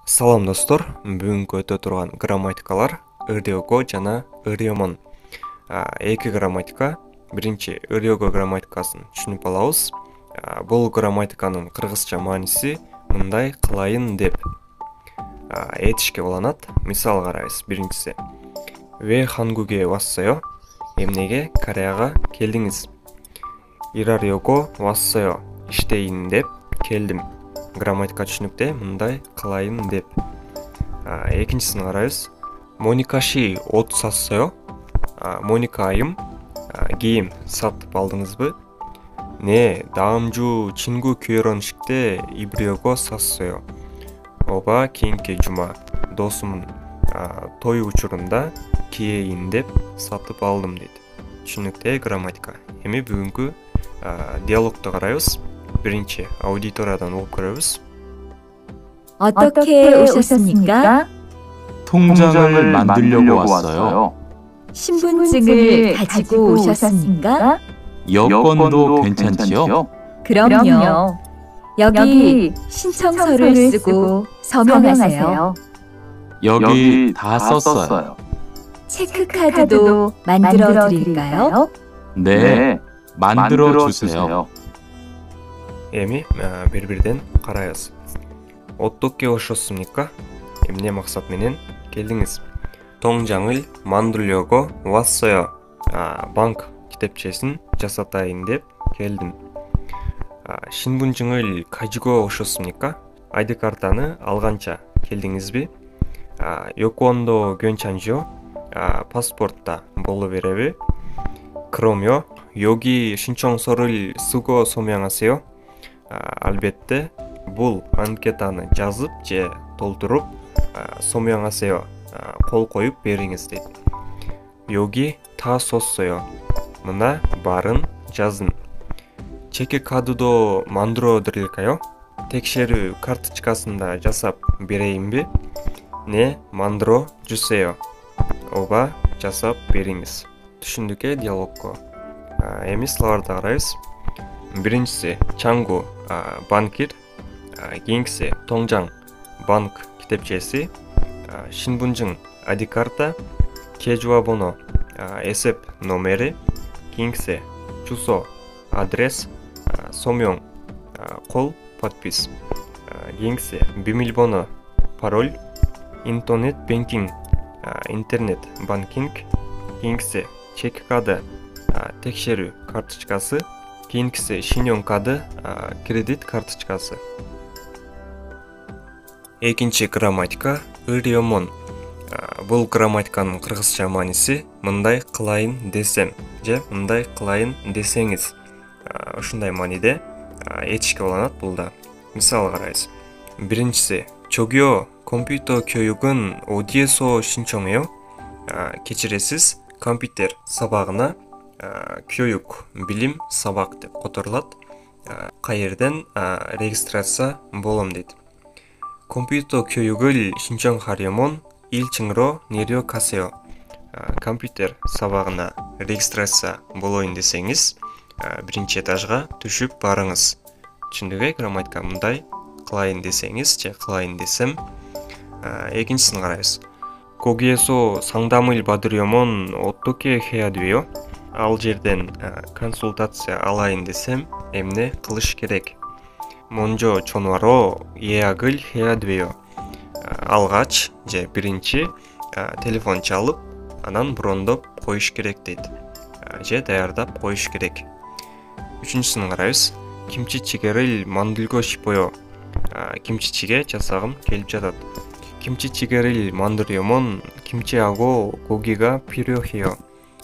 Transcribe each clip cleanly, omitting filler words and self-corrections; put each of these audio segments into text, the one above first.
Салам достор, бүгүнкү өтө турган грамматикалар ырыого жана ырыомон. Эки грамматика. Биринчи ырыого грамматикасын түшүнүп алабыз. Бул грамматиканын кыргызча мааниси мындай кылайын деп айтышке уланат. Мисал карайбыз. Биринчиси: Ве хангуге вассайо? Эмнеге Кореяга келдиңиз? Ирариого вассайо? Иштейин деп келдим. Грамматика түшүнүктө мындай кылайын деп. Экинчисин карайбыз. Моникаши от сассайо? Моника айым кийим сатып алдыңызбы? Не даамжу чингу күйөрөнүшүктө ибриого сассайо? Оба кийинки жума досумдун той учурунда кийейин деп сатып алдым дейт. Түшүнүктүү грамматика. Эми бүгүнкү диалогду карайбыз. Биринчи аудиториядан угуп көрөбүз. 어떻게 오셨습니까? 통장을 만들려고 왔어요. 신분증을 가지고 오셨습니까? 여권도 괜찮지요? 그럼요. 여기 신청서를 쓰고 서명하세요. 여기 다 썼어요. 체크카드도 만들어 드릴까요? 네, 만들어 주세요. Эми бири-бирден карайбыз. Отtokke ошосумника? Эмне максат менен келдиңиз? Тоңжаңыл мандулёго вассайо? Банк китепчесин жасатайын деп келдим. Шинбунжыңыл кажиго ошосумника? ID картаны алганча келдиңизби? Йокондо гөнчанжо? Паспортта боло береби? Кромё, 여기 신청서를 쓰고 서명하세요? Албетте, бул анкетаны жазып же толтуруп 서명하세요, кол коюп бериңиз дейт. 여기 다 썼어요. Мына барын жаздым. 체크카드도 만들어 드릴까요? текшерүү карточкасында жасап берейинби? Не 만들어 주세요. Оба жасап бериңиз. Түшүндүккө диалогко. Эми словарды карайбыз. Биринчиси чаңгу банкир, кийинкиси тоңжаң банк китепчеси, шинбунжың ID карта, кежуабоно эсеп номери, кийинкиси чусо адрес, сомёң кол подпис, кийинкиси бимилбоно пароль, интернет банкинг интернет банкинг, кийинкиси чек кады текшерүү карточкасы, кийинкиси шиньон кады кредит карточкасы. Экинчи грамматика ырыомон. Бул грамматиканын кыргызча мааниси мындай кылайын десем же мындай кылайын десеңиз. Ушундай мааниде айтышке уланат булда. Мисал карайбыз. Биринчиси: Чогио компьютер 교육은 어디에서 신청해요? Кечиресиз, компьютер сабагына 교육 билим сабак деп которулат. Каерден регистрация болом дейт. Компьютер 교육을 신청하려면 1층으로 내려가세요. Компьютер сабагына регистрация болоюн десеңиз, биринчи этажга түшүп барыңыз. Түшүндүгү грамматика мындай кылайын десеңиз же кылайын десем. Экинчисин карайбыз. 거기에서 상담을 받으려면 어떻게 해야 돼요? Ал жерден консультация алайын десем, эмне кылыш керек? 먼저 전화로 예약을 해야 돼요. Алгач же биринчи телефон чалып, анан брондоп коюш керек дейт. Же даярдап коюш керек. Үчүнчүсүн карайбыз. 김치찌개를 만들고 싶어요. 김치찌개 жасагым келип жатат. 김치찌개를 만들려면 김치하고 고기가 필요해요.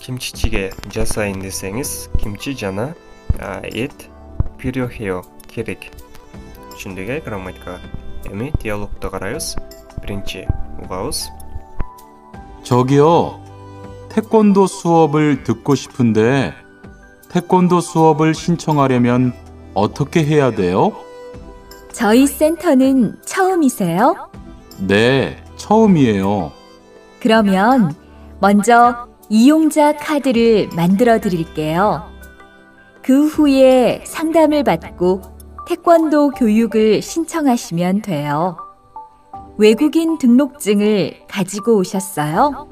김치찌개 жасайын десеңиз, 김치 жана эт 필요해요, керек. Түшүндүгү грамматика. Эми диалогду карайбыз. Биринчи угабыз. 저기요, 태권도 수업을 듣고 싶은데 태권도 수업을 신청하려면 어떻게 해야 돼요? 저희 센터는 처음이세요? 네, 처음이에요. 그러면 먼저 이용자 카드를 만들어 드릴게요. 그 후에 상담을 받고 태권도 교육을 신청하시면 돼요. 외국인 등록증을 가지고 오셨어요?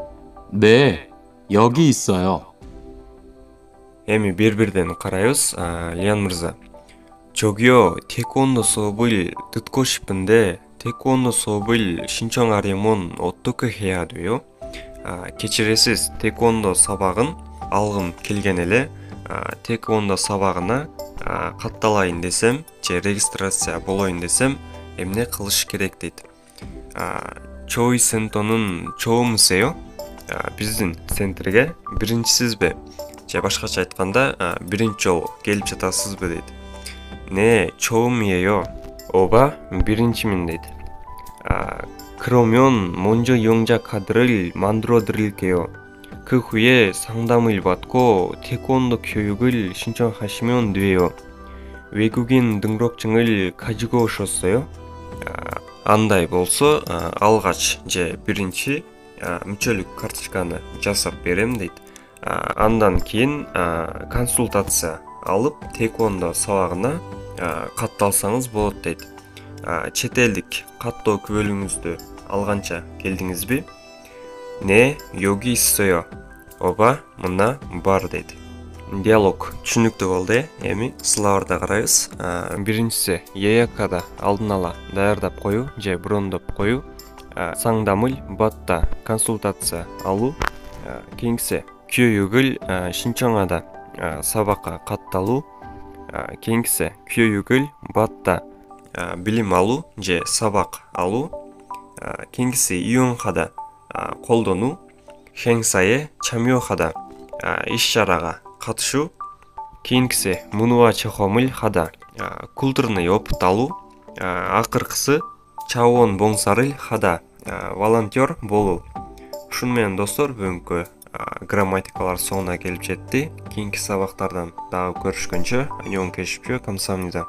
네, 여기 있어요. Эми бир-бирден карайбыз. Лиан мырза. Жогио тэквондо суобул 듣고 싶은데 тэквондо суобул 신청하려면 어떻게 해야 돼요? Кечиресиз, тэквондо сабагын алгым келген эле. Тэквондо сабагына катталайын десем, же регистрация болоюн десем, эмне кылыш керек дейт. Чои сентонун чоумусе요? Биздин центрге биринчисизби? Же башкача айтканда, биринчи жолу келип жатасызбы дейт. Не, 처음이에요. Оба, биринчимин дейт. 그러면 먼저 이용자 카드를 만들어 드릴게요. 그 후에 상담을 받고 태권도 교육을 신청하시면 돼요. 외국인 등록증을 가지고 오셨어요? андай болсо, алгач же биринчи мүчөлүк карточканы жасап берем дейт. Андан кийин консультация алып тэквондо сабагына катталсаңыз болот дейт. Чет элдик каттоо күбөлүңүздү алганча келдиңизби? Не, 여기 있어요. Оба, мына бар дейт. Диалог түшүнүктүү болду. Эми сылабарда карайбыз. Биринчиси ЕЯКда алдын ала даярдап коюу же брондоп коюу. Саңдамыл батта консультация алуу. Кийинкиси 교육을 신청하다. сабакка катталуу. Кийинкиси 교육을 받다. билим алуу же сабак алуу. Кийинкиси 이용하다. колдонуу. 행사에 참여하다. иш-чарага катышуу. Кийинкиси мунуа чехомыл хада. культурный опыт алуу. Акыркысы чаон боңсарыл хада. волонтер болуу. Ушун менен достор, бүгүнкү грамматикалар соңуна келип жетти. Кийинки сабактардан дагы көрүшкөнчө, аньон кешипчү, камсамнида.